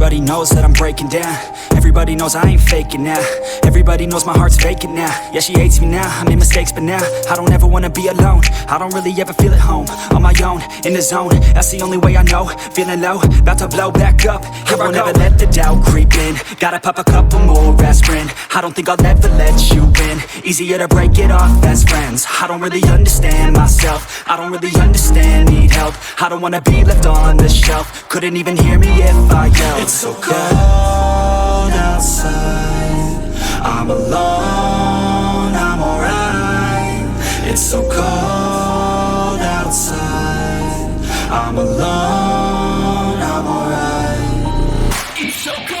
Everybody knows that I'm breaking down. Everybody knows I ain't faking now. Everybody knows my heart's vacant now. Yeah, she hates me now, I made mistakes but now I don't ever wanna be alone. I don't really ever feel at home. On my own, in the zone, that's the only way I know. Feeling low, about to blow back up. Here I won't ever let the doubt creep in. Gotta pop a couple more aspirin. I don't think I'll ever let you in. Easier to break it off best friends. I don't really understand myself. I don't really understand, need help. I don't wanna be left on the shelf. Couldn't even hear me if I yelled. It's so cold outside, I'm alone, I'm alright. It's so cold outside, I'm alone, I'm alright. It's so cold.